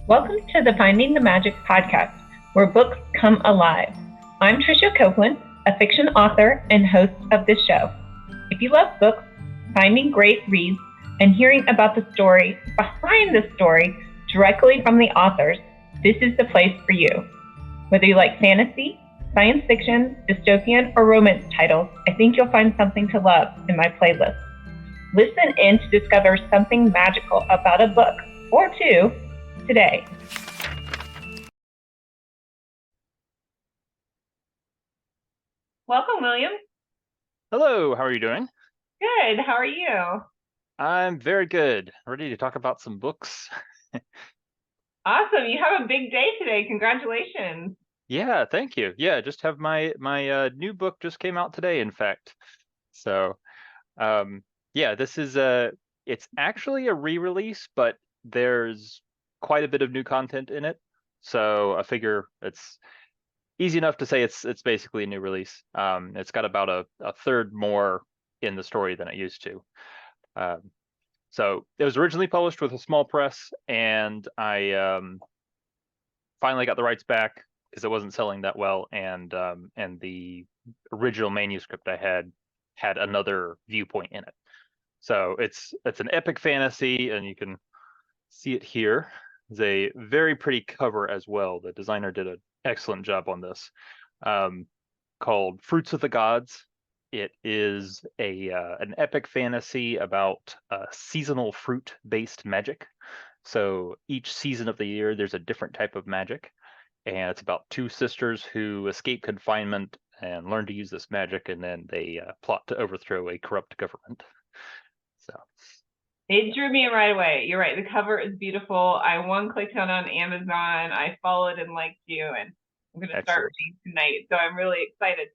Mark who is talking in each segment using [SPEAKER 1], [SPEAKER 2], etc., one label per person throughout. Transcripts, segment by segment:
[SPEAKER 1] Welcome to the Finding the Magic podcast, where books come alive. I'm Tricia Copeland, a fiction author and host of this show. If you love books, finding great reads, and hearing about the story behind the story directly from the authors, this is the place for you. Whether you like fantasy, science fiction, dystopian, or romance titles, I think you'll find something to love in my playlist. Listen in to discover something magical about a book or two today. Welcome, William.
[SPEAKER 2] Hello, how are you doing?
[SPEAKER 1] Good. How are you?
[SPEAKER 2] I'm very good. Ready to talk about some books?
[SPEAKER 1] Awesome. You have a big day today. Congratulations.
[SPEAKER 2] Yeah, thank you. Yeah, just have my new book just came out today, in fact. So, yeah, this is it's actually a re-release, but there's quite a bit of new content in it. So I figure it's easy enough to say it's basically a new release. It's got about a third more in the story than it used to. So it was originally published with a small press, and I finally got the rights back because it wasn't selling that well, and the original manuscript I had another viewpoint in it. So it's an epic fantasy, and you can see it here. It's a very pretty cover as well. The designer did an excellent job on this. Called Fruits of the Gods. It is an epic fantasy about seasonal fruit-based magic. So each season of the year, there's a different type of magic, and it's about two sisters who escape confinement and learn to use this magic, and then they plot to overthrow a corrupt government. So
[SPEAKER 1] it drew me in right away. You're right. The cover is beautiful. I one-clicked on Amazon. I followed and liked you, and I'm going to start reading tonight. So I'm really excited.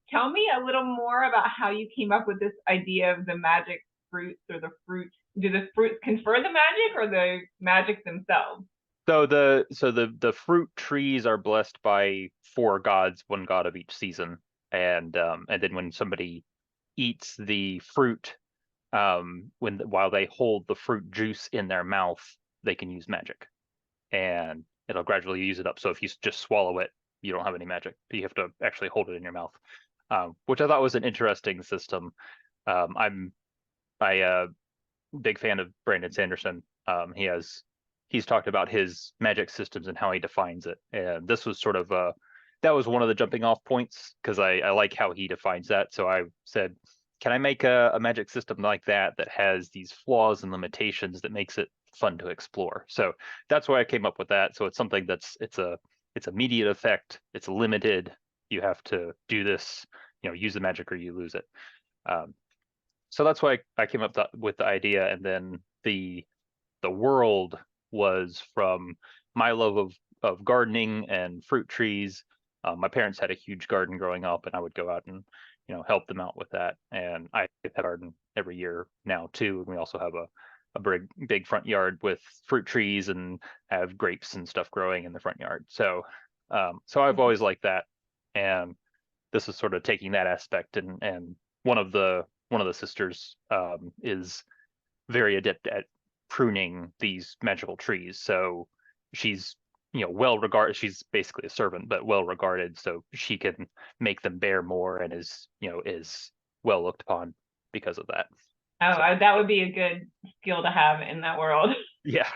[SPEAKER 1] Tell me a little more about how you came up with this idea of the magic fruits or the fruit. Do the fruits confer the magic or the magic themselves?
[SPEAKER 2] So the fruit trees are blessed by four gods, one god of each season, and then when somebody eats the fruit, while they hold the fruit juice in their mouth, they can use magic, and it'll gradually use it up. So if you just swallow it, you don't have any magic. You have to actually hold it in your mouth, which I thought was an interesting system. I'm a big fan of Brandon Sanderson. He's talked about his magic systems and how he defines it, and this was sort of that was one of the jumping off points because I like how he defines that. So I said, can I make a magic system like that has these flaws and limitations that makes it fun to explore? So that's why I came up with that. So it's something it's immediate effect, it's limited. You have to do this, use the magic or you lose it. So that's why I came up with the idea, and then the world was from my love of gardening and fruit trees. My parents had a huge garden growing up, and I would go out and help them out with that. And I get that garden every year now too. And we also have a big front yard with fruit trees and have grapes and stuff growing in the front yard. So I've always liked that, and this is sort of taking that aspect, and one of the sisters is very adept at pruning these magical trees. So she's well regarded. She's basically a servant, but well regarded. So she can make them bear more, and is well looked upon because of that.
[SPEAKER 1] Oh, so that would be a good skill to have in that world.
[SPEAKER 2] Yeah.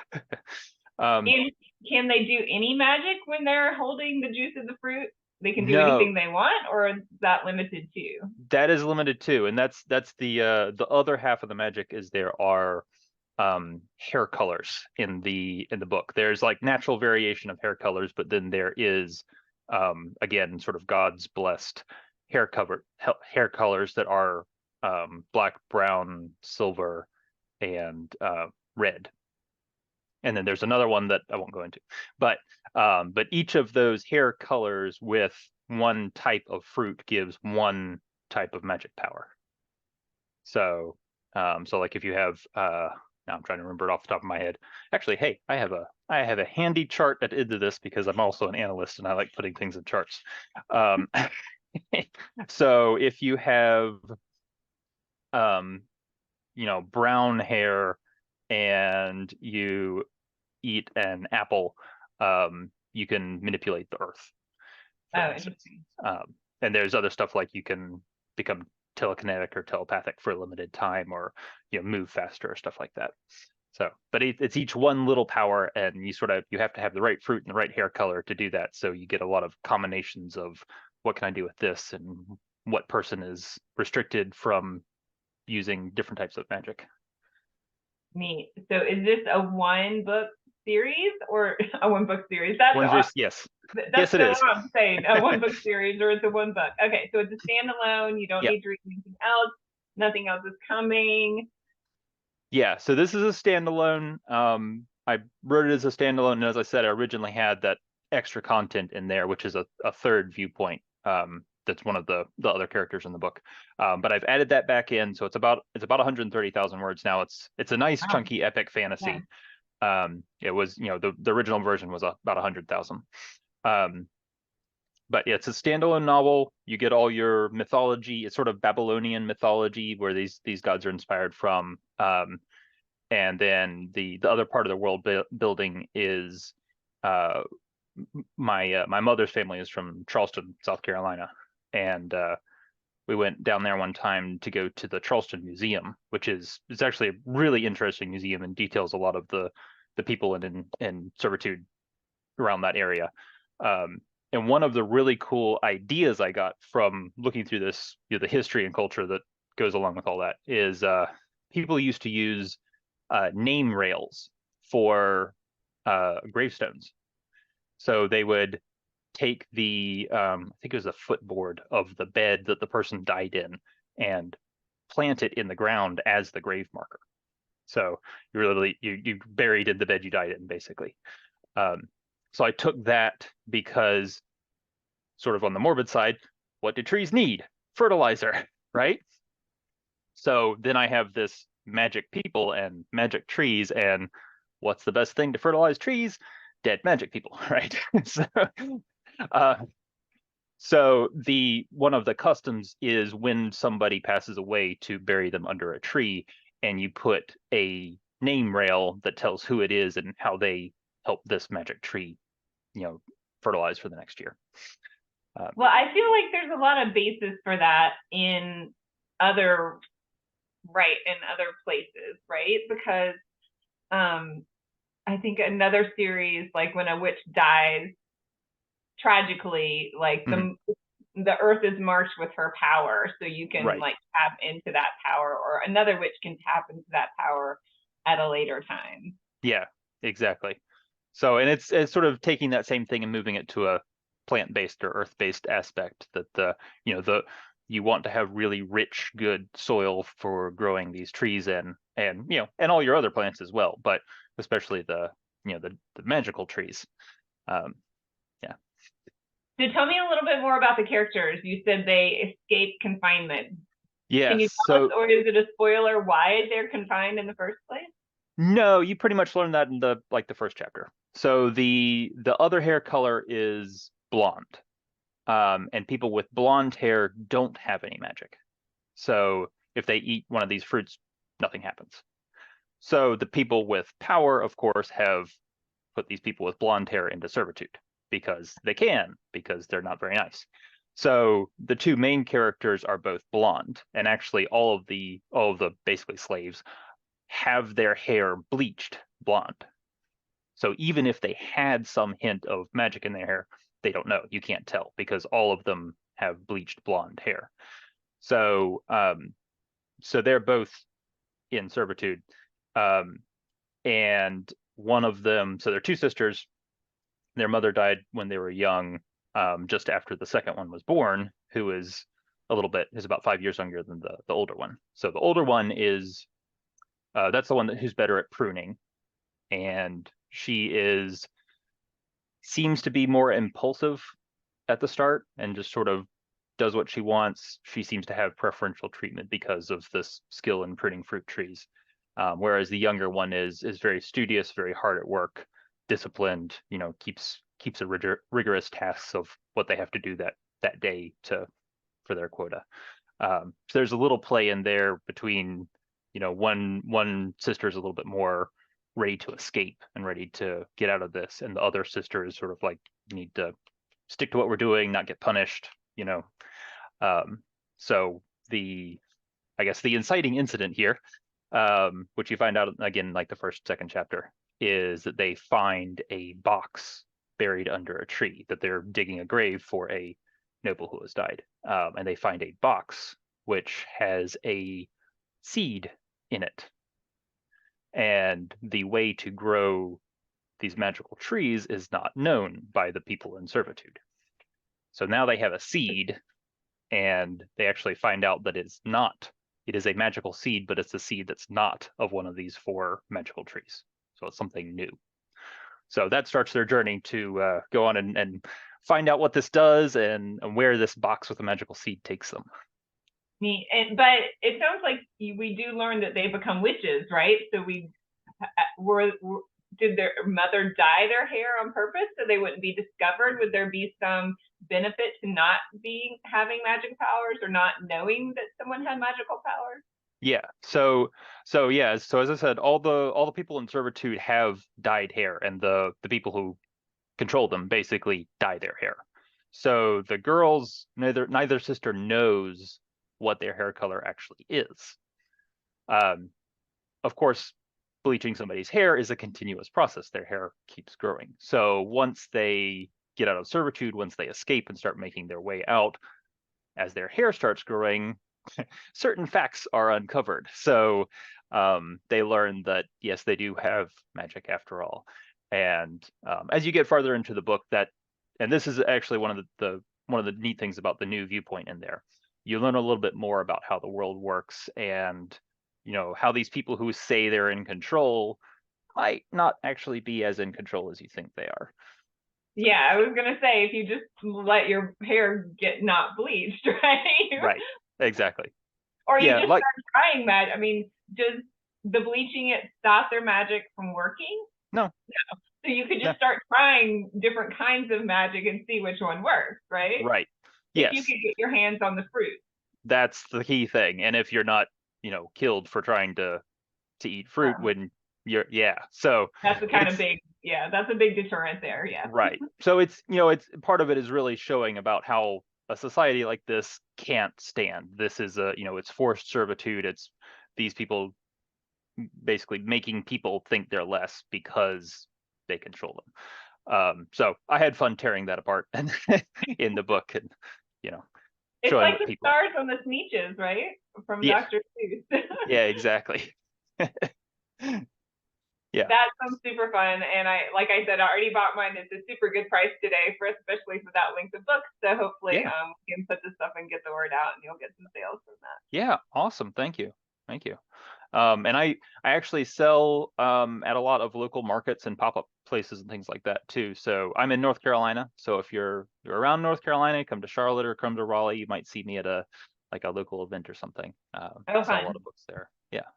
[SPEAKER 1] Can they do any magic when they're holding the juice of the fruit? They can do anything they want, or is that limited too?
[SPEAKER 2] That is limited too, and that's the other half of the magic is there are hair colors in the book. There's like natural variation of hair colors, but then there is again sort of God's blessed hair colors that are black, brown, silver, and red. And then there's another one that I won't go into, but each of those hair colors with one type of fruit gives one type of magic power. So like if you have now I'm trying to remember it off the top of my head. Actually, hey, I have a handy chart at the end of this because I'm also an analyst and I like putting things in charts. So if you have brown hair and you eat an apple, you can manipulate the earth, for
[SPEAKER 1] Oh,
[SPEAKER 2] instance.
[SPEAKER 1] interesting.
[SPEAKER 2] And there's other stuff like you can become telekinetic or telepathic for a limited time, or move faster or stuff like that. So, but it's each one little power, and you have to have the right fruit and the right hair color to do that. So you get a lot of combinations of what can I do with this, and what person is restricted from using different types of magic.
[SPEAKER 1] Neat. So is this a one book series or a one book series? That's
[SPEAKER 2] One
[SPEAKER 1] awesome.
[SPEAKER 2] series, yes.
[SPEAKER 1] That's
[SPEAKER 2] Yes, it
[SPEAKER 1] so
[SPEAKER 2] is.
[SPEAKER 1] what I'm saying. A one book series, or it's a one book. Okay, so it's a standalone. You don't
[SPEAKER 2] Yep.
[SPEAKER 1] need to read anything else. Nothing else is coming.
[SPEAKER 2] Yeah, so this is a standalone. I wrote it as a standalone, and as I said, I originally had that extra content in there, which is a third viewpoint. That's one of the other characters in the book. But I've added that back in, so it's about 130,000 words now. It's a nice
[SPEAKER 1] Wow.
[SPEAKER 2] chunky epic
[SPEAKER 1] Yeah.
[SPEAKER 2] fantasy. It was, the original version was about 100,000. But yeah, it's a standalone novel. You get all your mythology. It's sort of Babylonian mythology, where these gods are inspired from. And then the other part of the world building is uh, my mother's family is from Charleston, South Carolina, and we went down there one time to go to the Charleston Museum, which it's actually a really interesting museum and details a lot of the people in servitude around that area. And one of the really cool ideas I got from looking through this, the history and culture that goes along with all that, is people used to use name rails for gravestones. So they would take I think it was a footboard of the bed that the person died in, and plant it in the ground as the grave marker. So you literally you buried in the bed you died in, basically. So I took that because, sort of on the morbid side, what do trees need? Fertilizer, right? So then I have this magic people and magic trees, and what's the best thing to fertilize trees? Dead magic people, right? uh, so one of the customs is when somebody passes away to bury them under a tree, and you put a name rail that tells who it is and how they help this magic tree, fertilize for the next year.
[SPEAKER 1] Well, I feel like there's a lot of basis for that in other places, right? Because I think another series, like when a witch dies tragically, like the earth is marked with her power, so you can
[SPEAKER 2] Right.
[SPEAKER 1] like tap into that power, or another witch can tap into that power at a later time.
[SPEAKER 2] Yeah, exactly. So, and it's sort of taking that same thing and moving it to a plant-based or earth-based aspect, that you want to have really rich, good soil for growing these trees in, and all your other plants as well, but especially the magical trees. Yeah.
[SPEAKER 1] So tell me a little bit more about the characters. You said they escaped confinement.
[SPEAKER 2] Yes.
[SPEAKER 1] Can you tell us, or is it a spoiler why they're confined in the first place?
[SPEAKER 2] No, you pretty much learn that in the first chapter. So the other hair color is blonde. And people with blonde hair don't have any magic. So if they eat one of these fruits, nothing happens. So the people with power, of course, have put these people with blonde hair into servitude because they're not very nice. So the two main characters are both blonde, and actually all of the basically slaves have their hair bleached blonde. So even if they had some hint of magic in their hair, they don't know. You can't tell because all of them have bleached blonde hair. So so they're both in servitude. And one of them, so they're two sisters. Their mother died when they were young, just after the second one was born, who is about 5 years younger than the older one. So the older one is that's the one who's better at pruning, and she seems to be more impulsive at the start and just sort of does what she wants. She seems to have preferential treatment because of this skill in pruning fruit trees. Whereas the younger one is very studious, very hard at work, disciplined, keeps a rigorous tasks of what they have to do that day for their quota. So there's a little play in there between, one sister is a little bit more ready to escape and ready to get out of this, and the other sister is sort of like, need to stick to what we're doing, not get punished, you know. So I guess the inciting incident here, which you find out again like the second chapter, is that they find a box buried under a tree, that they're digging a grave for a noble who has died, and they find a box which has a seed in it, and the way to grow these magical trees is not known by the people in servitude. So now they have a seed, and they actually find out that it is a magical seed, but it's a seed that's not of one of these 4 magical trees. So it's something new. So that starts their journey to go on and find out what this does, and where this box with the magical seed takes them.
[SPEAKER 1] But it sounds like we do learn that they become witches, right? So did their mother dye their hair on purpose so they wouldn't be discovered? Would there be some benefit to not having magic powers, or not knowing that someone had magical powers?
[SPEAKER 2] Yeah. So as I said, all the people in servitude have dyed hair, and the people who control them basically dye their hair. So the girls, neither sister knows what their hair color actually is. Of course, bleaching somebody's hair is a continuous process. Their hair keeps growing. So once they get out of servitude, once they escape and start making their way out, as their hair starts growing, certain facts are uncovered. So they learn that, yes, they do have magic after all. And as you get farther into the book, and this is actually one of the neat things about the new viewpoint in there, you learn a little bit more about how the world works, and how these people who say they're in control might not actually be as in control as you think they are.
[SPEAKER 1] Yeah, I was gonna say, if you just let your hair get not bleached, right?
[SPEAKER 2] Right, exactly.
[SPEAKER 1] Or you just start trying magic. I mean, does the bleaching it stop their magic from working?
[SPEAKER 2] No.
[SPEAKER 1] So you could just start trying different kinds of magic and see which one works, right?
[SPEAKER 2] Right.
[SPEAKER 1] If you could get your hands on the fruit.
[SPEAKER 2] That's the key thing. And if you're not, killed for trying to eat fruit when you're, so
[SPEAKER 1] that's that's a big deterrent there. Yeah.
[SPEAKER 2] Right. So it's part of it is really showing about how a society like this can't stand. This is it's forced servitude. It's these people basically making people think they're less because they control them. So I had fun tearing that apart in the book, and
[SPEAKER 1] it's like the stars on the Sneetches, right? From Dr. Seuss.
[SPEAKER 2] Yeah, exactly. Yeah.
[SPEAKER 1] That sounds super fun. And like I said, I already bought mine. It's a super good price today, especially for that length of book. So hopefully we can put this stuff and get the word out, and you'll get some sales from that.
[SPEAKER 2] Yeah, awesome. Thank you. And I actually sell at a lot of local markets and pop-up places and things like that too. So I'm in North Carolina. So if you're around North Carolina, come to Charlotte or come to Raleigh, you might see me at a local event or something. I sell a lot of books there. Yeah.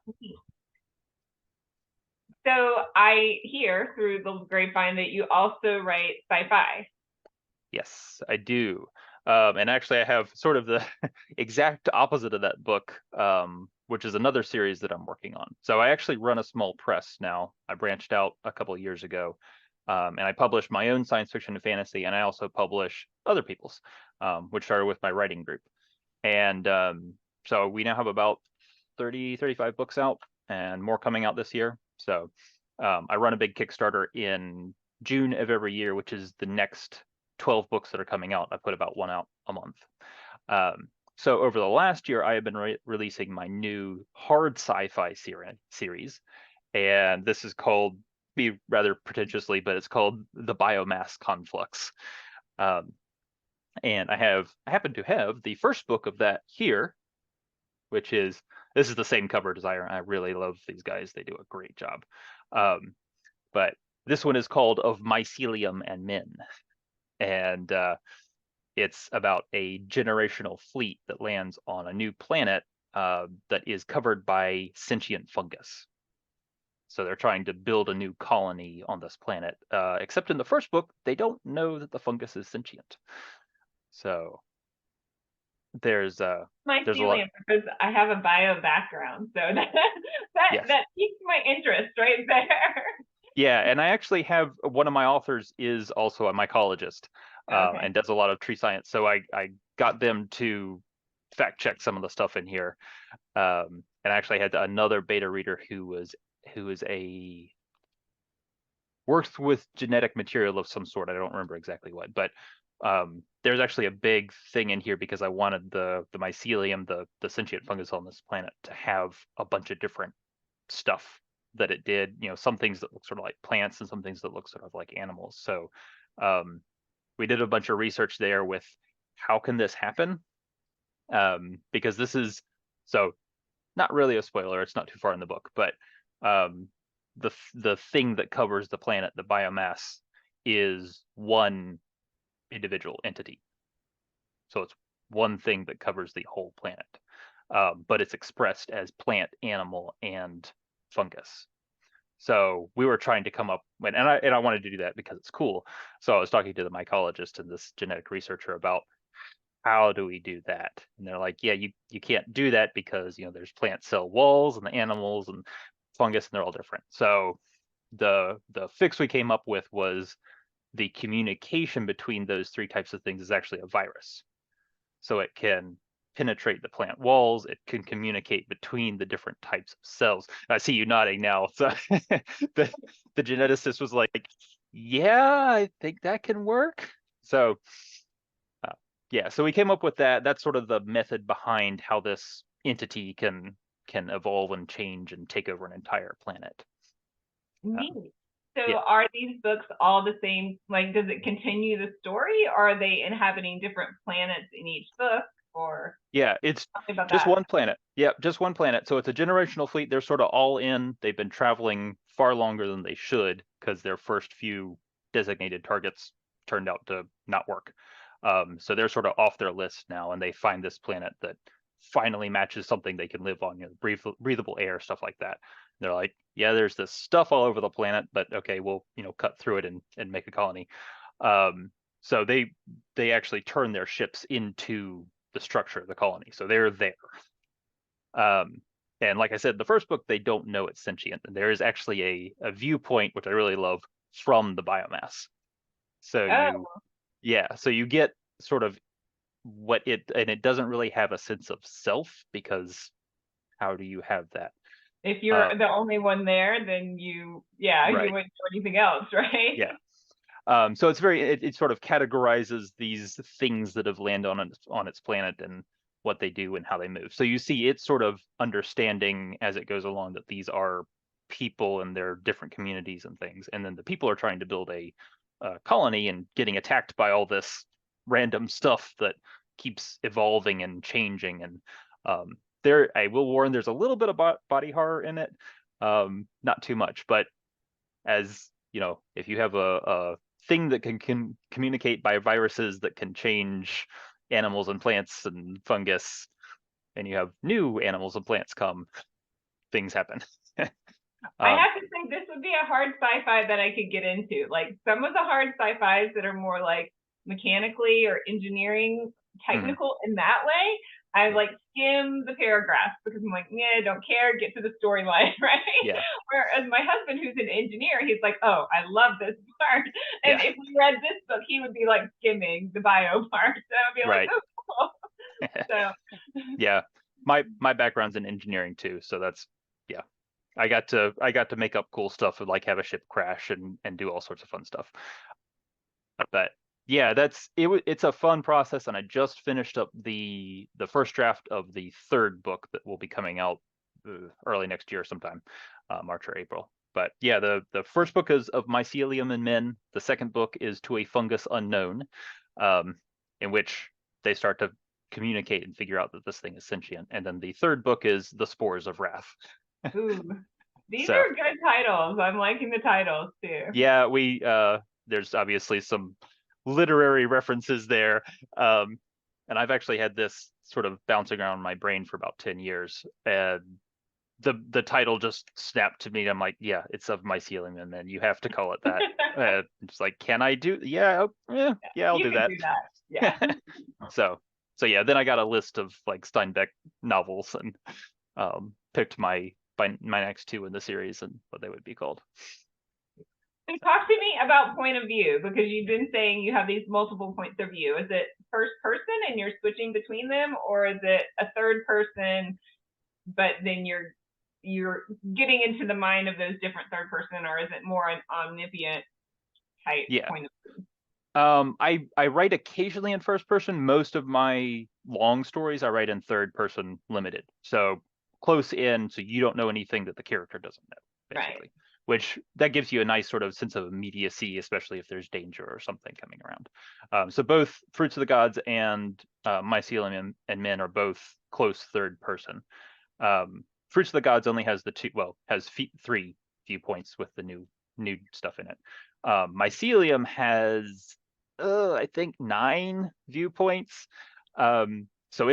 [SPEAKER 1] So I hear through the grapevine that you also write sci-fi.
[SPEAKER 2] Yes, I do. And actually, I have sort of the exact opposite of that book, which is another series that I'm working on. So I actually run a small press now. I branched out a couple of years ago, and I publish my own science fiction and fantasy, and I also publish other people's, which started with my writing group. And so we now have about 35 books out, and more coming out this year. So I run a big Kickstarter in June of every year, which is the next 12 books that are coming out. I put about one out a month. So over the last year, I have been releasing my new hard sci-fi series. And this is called, be rather pretentiously, but it's called The Biomass Conflux. And I happen to have the first book of that here, which this is the same cover designer. I really love these guys. They do a great job. But this one is called Of Mycelium and Men. And it's about a generational fleet that lands on a new planet that is covered by sentient fungus. So they're trying to build a new colony on this planet. Except in the first book, they don't know that the fungus is sentient. So there's there's a lot.
[SPEAKER 1] Mycelium, because I have a bio background, so
[SPEAKER 2] Yes.
[SPEAKER 1] that piques my interest right there.
[SPEAKER 2] Yeah, and I actually have one of my authors is also a mycologist,
[SPEAKER 1] Okay.
[SPEAKER 2] and does a lot of tree science. So I got them to fact check some of the stuff in here. And I actually had another beta reader who is a works with genetic material of some sort. I don't remember exactly what, but there's actually a big thing in here because I wanted the mycelium, the sentient fungus on this planet, to have a bunch of different stuff that it did. You know, some things that look sort of like plants and some things that look sort of like animals. So we did a bunch of research there with how can this happen? Because this is so not really a spoiler. It's not too far in the book, but um, the thing that covers the planet, the biomass, is one individual entity. So it's one thing that covers the whole planet, but it's expressed as plant, animal, and fungus. So we were trying to come up with, and I wanted to do that because it's cool. So I was talking to the mycologist and this genetic researcher about how do we do that? And they're like, yeah, you can't do that because, you know, there's plant cell walls and the animals and fungus, and they're all different. So the fix we came up with was the communication between those three types of things is actually a virus. So it can penetrate the plant walls. It can communicate between the different types of cells. I see you nodding now. So the geneticist was like, yeah, I think that can work. So yeah, so we came up with that. That's sort of the method behind how this entity can evolve and change and take over an entire planet.
[SPEAKER 1] Neat. So
[SPEAKER 2] Yeah.
[SPEAKER 1] are these books all the same? Like, does it continue the story, or are they inhabiting different planets in each book? Or
[SPEAKER 2] Yeah, it's
[SPEAKER 1] tell me about
[SPEAKER 2] just
[SPEAKER 1] that.
[SPEAKER 2] one planet. Yeah, just one planet. So it's a generational fleet. They're sort of all in. They've been traveling far longer than they should because their first few designated targets turned out to not work. So they're sort of off their list now, and they find this planet that finally matches something they can live on, you know, breathable air, stuff like that. They're like, yeah, there's this stuff all over the planet, but okay, we'll, you know, cut through it and make a colony. So they actually turn their ships into the structure of the colony. So they're there. And like I said, the first book, they don't know it's sentient. And there is actually a viewpoint, which I really love, from the biomass. So
[SPEAKER 1] Oh,
[SPEAKER 2] so you get sort of what and it doesn't really have a sense of self because how do you have that?
[SPEAKER 1] if you're
[SPEAKER 2] Uh,
[SPEAKER 1] the only one there, then you
[SPEAKER 2] right.
[SPEAKER 1] wouldn't do anything else, right?
[SPEAKER 2] Yeah. So it's it sort of categorizes these things that have landed on its planet and what they do and how they move. So you see it's sort of understanding as it goes along that these are people and their different communities and things, and then the people are trying to build a colony and getting attacked by all this random stuff that keeps evolving and changing. And I will warn, there's a little bit of body horror in it, not too much, but as you know, if you have a thing that can communicate by viruses that can change animals and plants and fungus, and you have new animals and plants come, things happen.
[SPEAKER 1] I
[SPEAKER 2] um,
[SPEAKER 1] have to say this would be a hard sci-fi that I could get into. Like some of the hard sci-fis that are more like mechanically or engineering
[SPEAKER 2] mhm,
[SPEAKER 1] technical in that way, I like skim the paragraphs because I'm like, yeah, don't care, get to the storyline, right?
[SPEAKER 2] yeah,
[SPEAKER 1] Whereas my husband, who's an engineer, he's like, oh, I love this part. And
[SPEAKER 2] yeah,
[SPEAKER 1] if we read this book, he would be like skimming the bio part. So I'd be like,
[SPEAKER 2] right,
[SPEAKER 1] oh, cool. So
[SPEAKER 2] yeah. My background's in engineering too, so that's yeah. I got to make up cool stuff and like have a ship crash and do all sorts of fun stuff. But yeah, it's a fun process, and I just finished up the first draft of the third book that will be coming out early next year sometime, March or April. But yeah, the first book is of mycelium in men. The second book is To a Fungus Unknown, um, in which they start to communicate and figure out that this thing is sentient. And then the third book is The Spores of Wrath.
[SPEAKER 1] ooh, these
[SPEAKER 2] So
[SPEAKER 1] are good titles. I'm liking the titles too.
[SPEAKER 2] yeah, there's obviously some literary references there. And I've actually had this sort of bouncing around my brain for about 10 years. And the title just snapped to me. I'm like, yeah, it's of mycelium, and then you have to call it that. It's like, can I do? Yeah, yeah, I'll
[SPEAKER 1] You
[SPEAKER 2] do
[SPEAKER 1] can
[SPEAKER 2] that.
[SPEAKER 1] do that. Yeah.
[SPEAKER 2] So So yeah, then I got a list of like Steinbeck novels and picked my next two in the series and what they would be called.
[SPEAKER 1] And talk to me about point of view, because you've been saying you have these multiple points of view. Is it first person and you're switching between them, or is it a third person, but then you're getting into the mind of those different third person, or is it more an omniscient type point of view?
[SPEAKER 2] I write occasionally in first person. Most of my long stories I write in third person limited. So close in, so you don't know anything that the character doesn't know, basically. Right. Which that gives you a nice sort of sense of immediacy, especially if there's danger or something coming around. So both Fruits of the Gods and Mycelium and Men are both close third person. Fruits of the Gods only has has three viewpoints with the new stuff in it. Mycelium has I think 9 viewpoints. So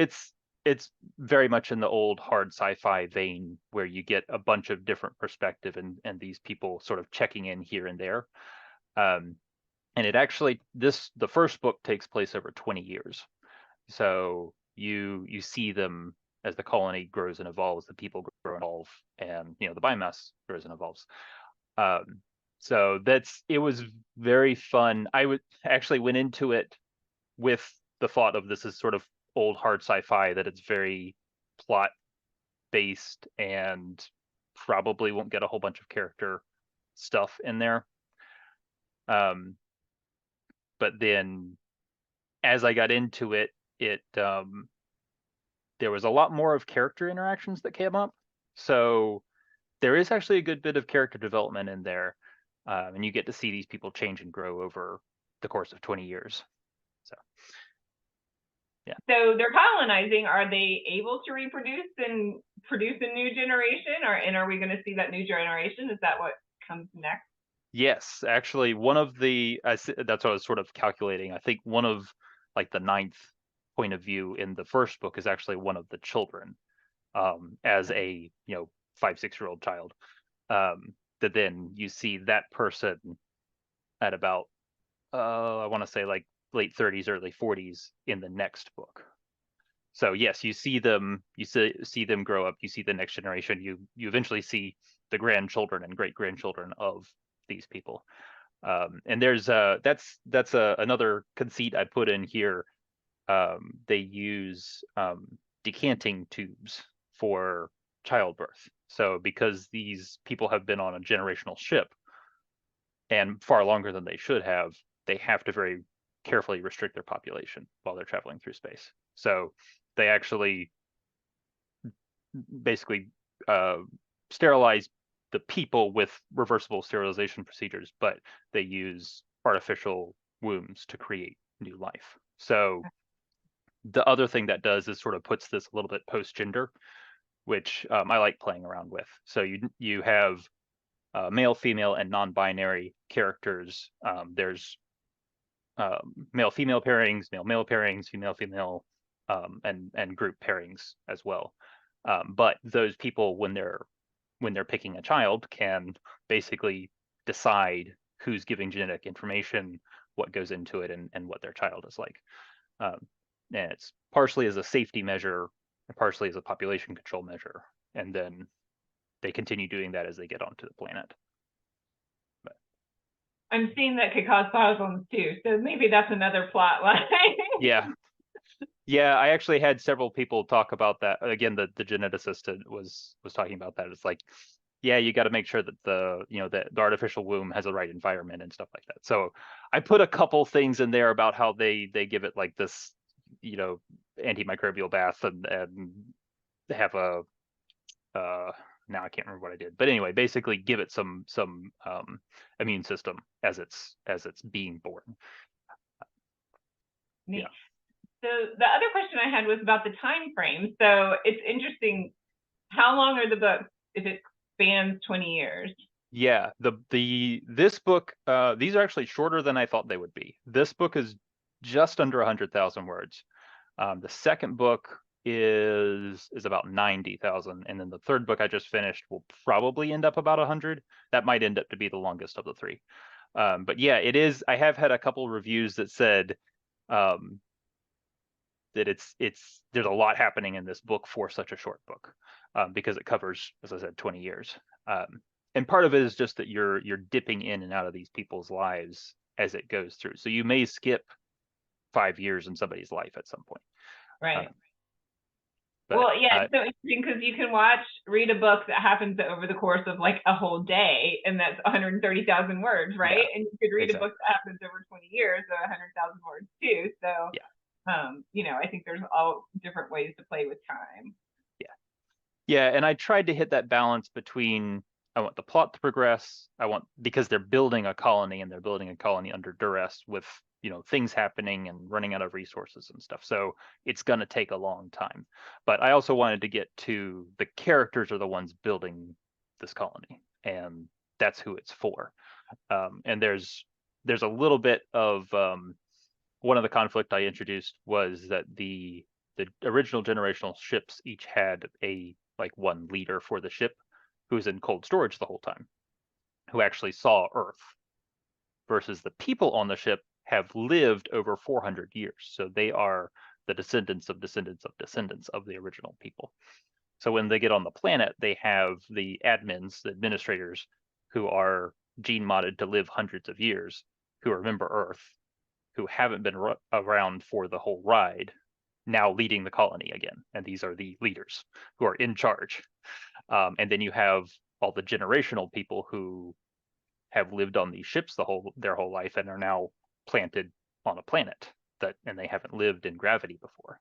[SPEAKER 2] it's very much in the old hard sci-fi vein where you get a bunch of different perspective and these people sort of checking in here and there. And it actually the first book takes place over 20 years. So you see them as the colony grows and evolves, the people grow and evolve, and the biomass grows and evolves. So it was very fun. I actually went into it with the thought of this is sort of old hard sci-fi, that it's very plot based and probably won't get a whole bunch of character stuff in there. But then as I got into it, there was a lot more of character interactions that came up. So there is actually a good bit of character development in there. And you get to see these people change and grow over the course of 20 years. So, yeah.
[SPEAKER 1] So they're colonizing. Are they able to reproduce and produce a new generation? And are we going to see that new generation? Is that what comes next?
[SPEAKER 2] Yes, actually, that's what I was sort of calculating. I think one of like the 9th point of view in the first book is actually one of the children, as a 5-6-year-old child. That then you see that person at about I want to say like late 30s, early 40s in the next book. So yes, you see them grow up, you see the next generation, you eventually see the grandchildren and great grandchildren of these people. And there's that's another conceit I put in here. They use decanting tubes for childbirth. So because these people have been on a generational ship and far longer than they should have, they have to very carefully restrict their population while they're traveling through space. So they actually basically sterilize the people with reversible sterilization procedures, but they use artificial wombs to create new life. So the other thing that does is sort of puts this a little bit post-gender, which I like playing around with. So you have male, female, and non-binary characters. There's male-female pairings, male-male pairings, female-female, and group pairings as well. But those people, when they're picking a child, can basically decide who's giving genetic information, what goes into it, and what their child is like. And it's partially as a safety measure, and partially as a population control measure. And then they continue doing that as they get onto the planet. But
[SPEAKER 1] I'm seeing that could cause problems too, so maybe that's another plot line.
[SPEAKER 2] Yeah, I actually had several people talk about that. Again, the geneticist was talking about that. It's like, yeah, you got to make sure that the artificial womb has the right environment and stuff like that. So I put a couple things in there about how they give it like this, antimicrobial bath and have a now I can't remember what I did, but anyway, basically give it some immune system as it's being born.
[SPEAKER 1] Neat. Yeah. So the other question I had was about the time frame. So it's interesting. How long are the books if it spans 20 years?
[SPEAKER 2] Yeah, this book, these are actually shorter than I thought they would be. This book is just under 100,000 words. The second book is about 90,000, and then the third book I just finished will probably end up about 100. That might end up to be the longest of the three. But yeah, it is. I have had a couple reviews that said that there's a lot happening in this book for such a short book, because it covers, as I said, 20 years. And part of it is just that you're dipping in and out of these people's lives as it goes through. So you may skip 5 years in somebody's life at some point.
[SPEAKER 1] Right.
[SPEAKER 2] But,
[SPEAKER 1] well, yeah, it's so interesting because you can read a book that happens over the course of like a whole day, and that's 130,000 words, right?
[SPEAKER 2] Yeah,
[SPEAKER 1] and you could read
[SPEAKER 2] exactly.
[SPEAKER 1] a book that happens over 20 years, so 100,000 words too. So,
[SPEAKER 2] yeah.
[SPEAKER 1] I think there's all different ways to play with time.
[SPEAKER 2] Yeah, and I tried to hit that balance between, I want the plot to progress, because they're building a colony, and they're building a colony under duress with, things happening and running out of resources and stuff. So it's going to take a long time. But I also wanted to get to the characters are the ones building this colony, and that's who it's for. And there's a little bit of one of the conflict I introduced was that the original generational ships each had one leader for the ship who's in cold storage the whole time, who actually saw Earth, versus the people on the ship have lived over 400 years. So they are the descendants of descendants of descendants of the original people. So when they get on the planet, they have the admins, the administrators, who are gene modded to live hundreds of years, who remember Earth, who haven't been around for the whole ride, now leading the colony again. And these are the leaders who are in charge. And then you have all the generational people who have lived on these ships their whole life and are now planted on a planet and they haven't lived in gravity before.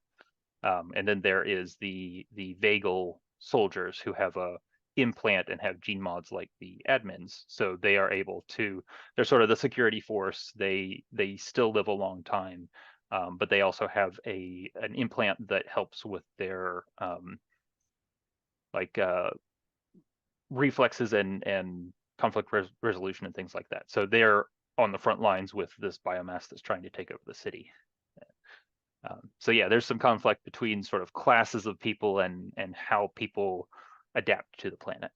[SPEAKER 2] And then there is the vagal soldiers who have a implant and have gene mods like the admins, so they are able to. They're sort of the security force. They still live a long time, but they also have an implant that helps with their reflexes and conflict resolution and things like that. So they're on the front lines with this biomass that's trying to take over the city. So yeah, there's some conflict between sort of classes of people and how people adapt to the planet.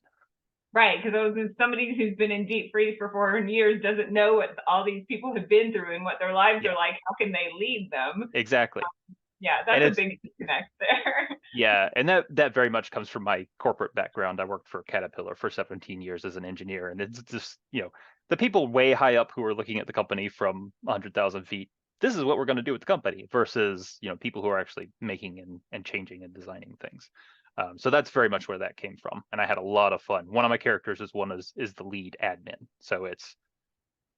[SPEAKER 1] Right, because somebody who's been in deep freeze for 400 years doesn't know what all these people have been through and what their lives are like. How can they lead them?
[SPEAKER 2] Exactly.
[SPEAKER 1] Yeah, that's a big disconnect there.
[SPEAKER 2] Yeah, and that very much comes from my corporate background. I worked for Caterpillar for 17 years as an engineer, and it's just, the people way high up who are looking at the company from 100,000 feet, this is what we're going to do with the company, versus, people who are actually making and changing and designing things. So that's very much where that came from, and I had a lot of fun. One of my characters is the lead admin, so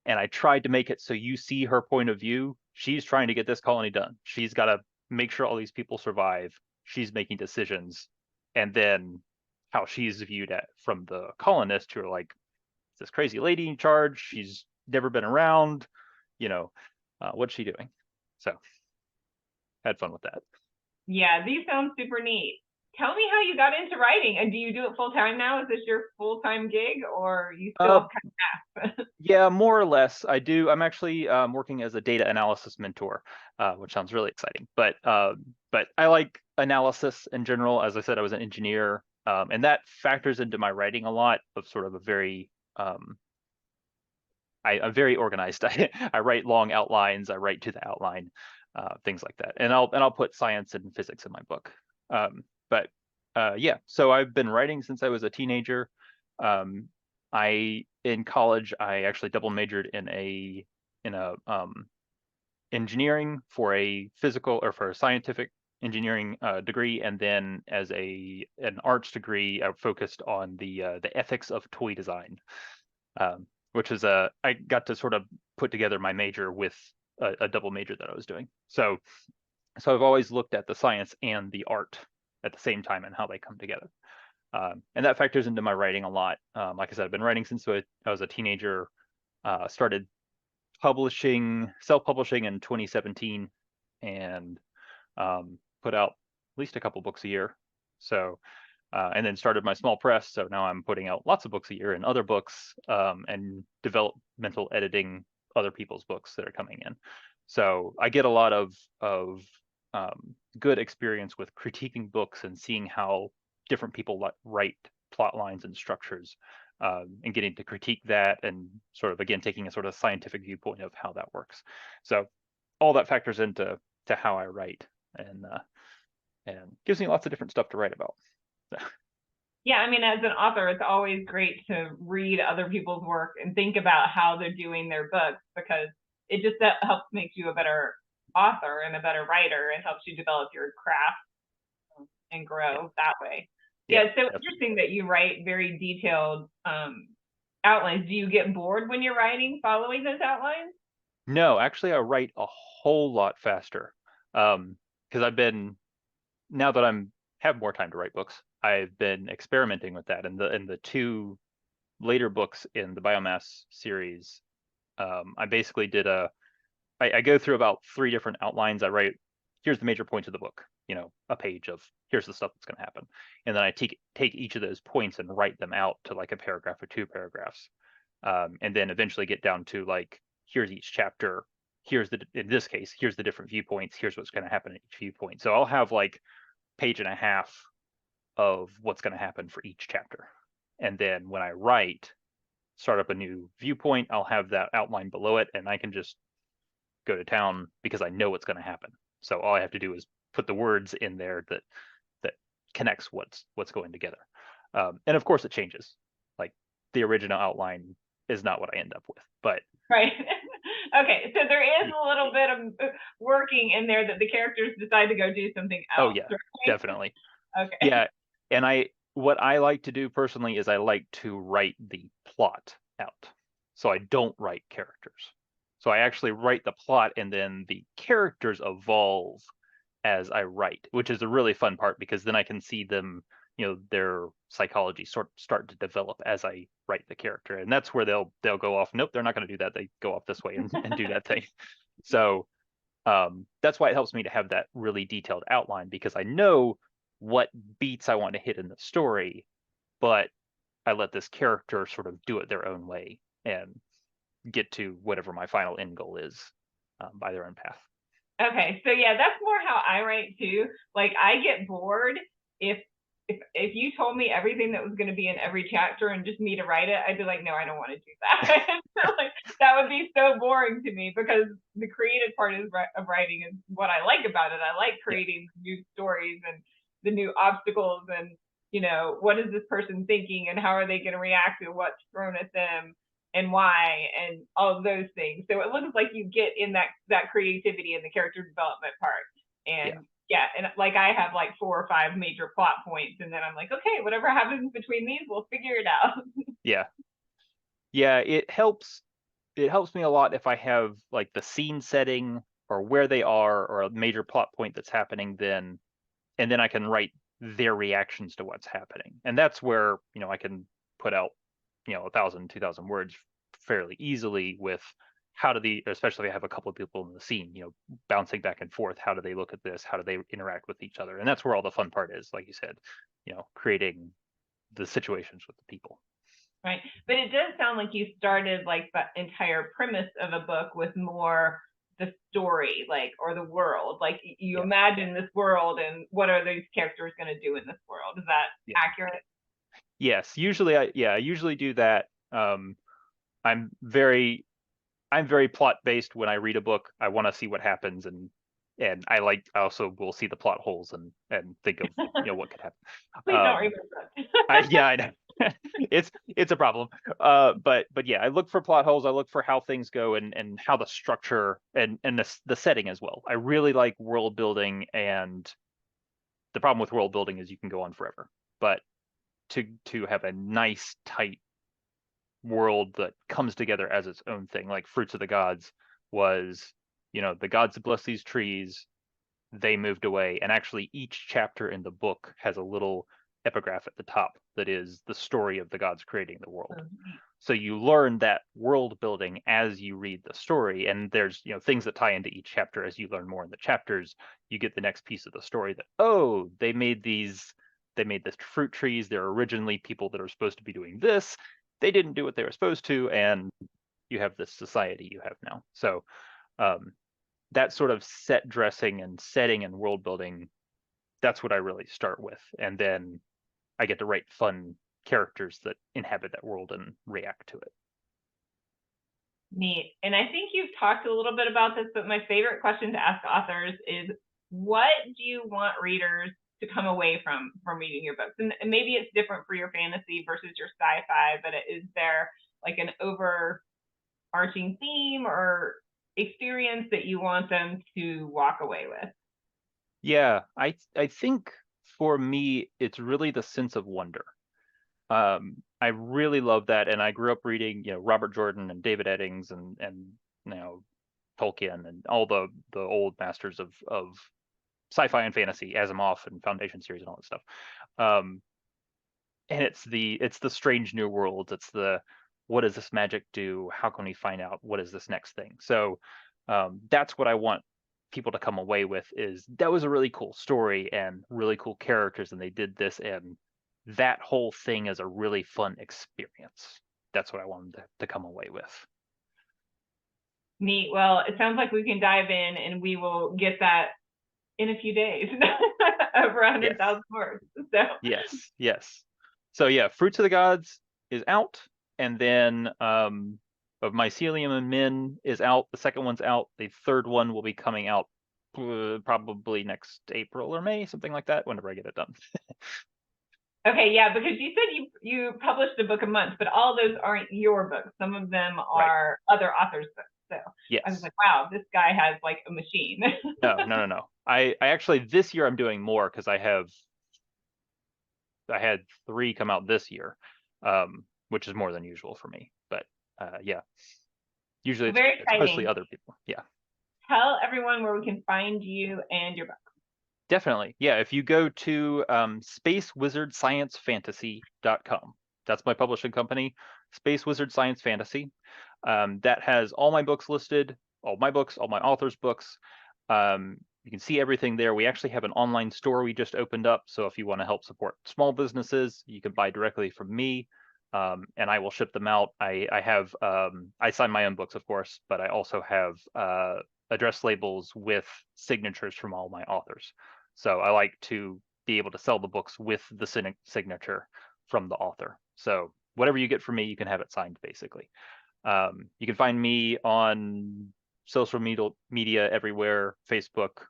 [SPEAKER 2] and I tried to make it so you see her point of view. She's trying to get this colony done. She's got to make sure all these people survive. She's making decisions, and then how she's viewed from the colonists who are like, this crazy lady in charge. She's never been around. What's she doing? So had fun with that.
[SPEAKER 1] Yeah, these sound super neat. Tell me how you got into writing, and do you do it full time now? Is this your full time gig, or you still kind of
[SPEAKER 2] Yeah, more or less. I do. I'm actually working as a data analysis mentor, which sounds really exciting. But I like analysis in general. As I said, I was an engineer, and that factors into my writing a lot of sort of a very I'm very organized. I write long outlines. I write to the outline, things like that. And I'll put science and physics in my book. But yeah, so I've been writing since I was a teenager. In college, I actually double majored in a engineering for a physical or for a scientific engineering degree, and then as an arts degree, I focused on the ethics of toy design, which is I got to sort of put together my major with a double major that I was doing. So I've always looked at the science and the art at the same time and how they come together. And that factors into my writing a lot. Like I said, I've been writing since I was a teenager. Started self-publishing in 2017, and put out at least a couple books a year. So, and then started my small press. So now I'm putting out lots of books a year and other books, and developmental editing other people's books that are coming in. So I get a lot of good experience with critiquing books and seeing how different people write plot lines and structures, and getting to critique that, and sort of, again, taking a sort of scientific viewpoint of how that works. So all that factors into how I write. and gives me lots of different stuff to write about.
[SPEAKER 1] Yeah, I mean, as an author, it's always great to read other people's work and think about how they're doing their books, because it just helps make you a better author and a better writer. It helps you develop your craft and grow that way. Yeah, so
[SPEAKER 2] definitely.
[SPEAKER 1] interesting that you write very detailed outlines. Do you get bored when you're writing following those outlines?
[SPEAKER 2] No, actually, I write a whole lot faster. Because now that have more time to write books, I've been experimenting with that. And the two later books in the Biomass series, I basically I go through about 3 different outlines. I write, here's the major points of the book, a page of here's the stuff that's going to happen. And then I take each of those points and write them out to like a paragraph or 2 paragraphs. And then eventually get down to like, here's each chapter. In this case, here's the different viewpoints. Here's what's going to happen at each viewpoint. So I'll have like page and a half of what's going to happen for each chapter. And then when I start up a new viewpoint, I'll have that outline below it, and I can just go to town because I know what's going to happen. So all I have to do is put the words in there that connects what's going together. And of course it changes. Like the original outline is not what I end up with, but
[SPEAKER 1] right. Okay, so there is a little bit of working in there that the characters decide to go do something else.
[SPEAKER 2] Oh yeah,
[SPEAKER 1] right?
[SPEAKER 2] definitely.
[SPEAKER 1] Okay.
[SPEAKER 2] Yeah, and what I like to do personally is I like to write the plot out. So I don't write characters. So I actually write the plot, and then the characters evolve as I write, which is a really fun part, because then I can see them, their psychology start to develop as I write the character. And that's where they'll go off. Nope, they're not going to do that. They go off this way and do that thing. So that's why it helps me to have that really detailed outline, because I know what beats I want to hit in the story, but I let this character sort of do it their own way and get to whatever my final end goal is by their own path.
[SPEAKER 1] Okay, so yeah, that's more how I write too. Like I get bored if you told me everything that was going to be in every chapter and just me to write it, I'd be like, no, I don't want to do that. Like, that would be so boring to me, because the creative part of writing is what I like about it. I like creating new stories and the new obstacles, and what is this person thinking and how are they going to react to what's thrown at them and why, and all of those things. So it looks like you get in that creativity and the character development part. And and like I have like 4 or 5 major plot points, and then I'm like, okay, whatever happens between these, we'll figure it out.
[SPEAKER 2] Yeah, it helps me a lot if I have like the scene setting or where they are or a major plot point that's happening, and then I can write their reactions to what's happening. And that's where, I can put out, 1,000, 2,000 words fairly easily with especially if I have a couple of people in the scene, bouncing back and forth. How do they look at this? How do they interact with each other? And that's where all the fun part is, like you said, creating the situations with the people.
[SPEAKER 1] Right. But it does sound like you started like the entire premise of a book with more the story, like, or the world. Like you imagine this world and what are these characters going to do in this world? Is that accurate?
[SPEAKER 2] Yes. Usually I usually do that. I'm very plot based when I read a book. I want to see what happens, and I also will see the plot holes and think of what could happen.
[SPEAKER 1] Please don't remember that.
[SPEAKER 2] I know. it's a problem. But yeah, I look for plot holes. I look for how things go and how the structure and the setting as well. I really like world building, and the problem with world building is you can go on forever. But to have a nice tight world that comes together as its own thing, like Fruits of the Gods was, the gods bless these trees, they moved away, and actually each chapter in the book has a little epigraph at the top that is the story of the gods creating the world. So you learn that world building as you read the story, and there's things that tie into each chapter. As you learn more in the chapters, you get the next piece of the story that they made the fruit trees. They're originally people that are supposed to be doing this. They didn't do what they were supposed to, and you have this society you have now. So that sort of set dressing and setting and world building, that's what I really start with. And then I get to write fun characters that inhabit that world and react to it.
[SPEAKER 1] Neat. And I think you've talked a little bit about this, but my favorite question to ask authors is, what do you want readers to come away from reading your books? And maybe it's different for your fantasy versus your sci-fi, but is there like an overarching theme or experience that you want them to walk away with?
[SPEAKER 2] Yeah, I think for me, it's really the sense of wonder. I really love that, and I grew up reading, Robert Jordan and David Eddings and Tolkien and all the old masters of sci-fi and fantasy, Asimov and Foundation series and all that stuff. And it's the strange new worlds. It's the, what does this magic do? How can we find out what is this next thing? So that's what I want people to come away with, is that was a really cool story and really cool characters, and they did this, and that whole thing is a really fun experience. That's what I want them to come away with.
[SPEAKER 1] Neat. Well, it sounds like we can dive in, and we will get that in a few days. Over 100,000 words. So
[SPEAKER 2] yes. So yeah, Fruits of the Gods is out, and then of Mycelium and Men is out. The second one's out. The third one will be coming out probably next April or May, something like that, whenever I get it done.
[SPEAKER 1] Okay, yeah, because you said you published a book a month, but all those aren't your books. Some of them are other authors' books. So
[SPEAKER 2] yes.
[SPEAKER 1] I was like, wow, this guy has like a machine.
[SPEAKER 2] No. I actually, this year I'm doing more, because I had 3 come out this year, which is more than usual for me. But yeah, usually it's mostly other people. Yeah.
[SPEAKER 1] Tell everyone where we can find you and your book.
[SPEAKER 2] Definitely. Yeah. If you go to spacewizardsciencefantasy.com, that's my publishing company, Space Wizard Science Fantasy. That has all my books listed, all my books, all my authors' books. You can see everything there. We actually have an online store we just opened up. So if you want to help support small businesses, you can buy directly from me, and I will ship them out. I sign my own books, of course, but I also have address labels with signatures from all my authors. So I like to be able to sell the books with the signature from the author. So whatever you get from me, you can have it signed, basically. You can find me on social media everywhere, Facebook.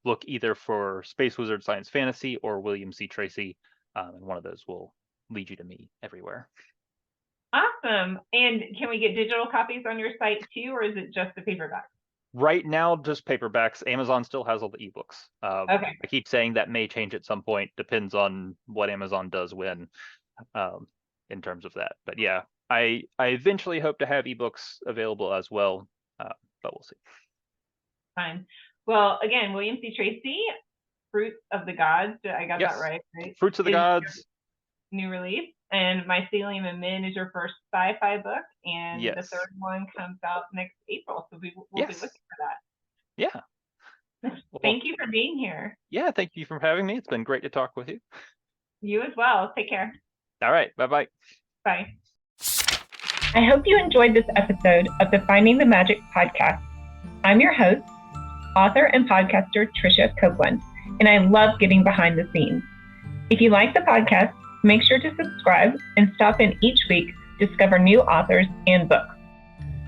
[SPEAKER 2] Look either for Space Wizard Science Fantasy or William C. Tracy, and one of those will lead you to me everywhere.
[SPEAKER 1] Awesome. And can we get digital copies on your site too, or is it just the paperback?
[SPEAKER 2] Right now, just paperbacks. Amazon still has all the ebooks.
[SPEAKER 1] Okay.
[SPEAKER 2] I keep saying that may change at some point. Depends on what Amazon does when, in terms of that. But yeah, I eventually hope to have ebooks available as well, but we'll see.
[SPEAKER 1] Fine. Well, again, William C. Tracy, Fruits of the Gods. I got that right?
[SPEAKER 2] Fruits of the Gods.
[SPEAKER 1] New release. And Mycelium and Men is your first sci-fi book, and the third one comes out next April. So we'll be looking for that.
[SPEAKER 2] Yeah.
[SPEAKER 1] Thank you for being here.
[SPEAKER 2] Yeah, thank you for having me. It's been great to talk with you.
[SPEAKER 1] You as well. Take care.
[SPEAKER 2] All right. Bye-bye.
[SPEAKER 1] Bye. I hope you enjoyed this episode of the Finding the Magic podcast. I'm your host, author and podcaster Tricia Copeland, and I love getting behind the scenes. If you like the podcast, make sure to subscribe and stop in each week to discover new authors and books.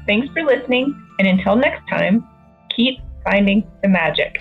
[SPEAKER 1] Thanks for listening, and until next time, keep finding the magic.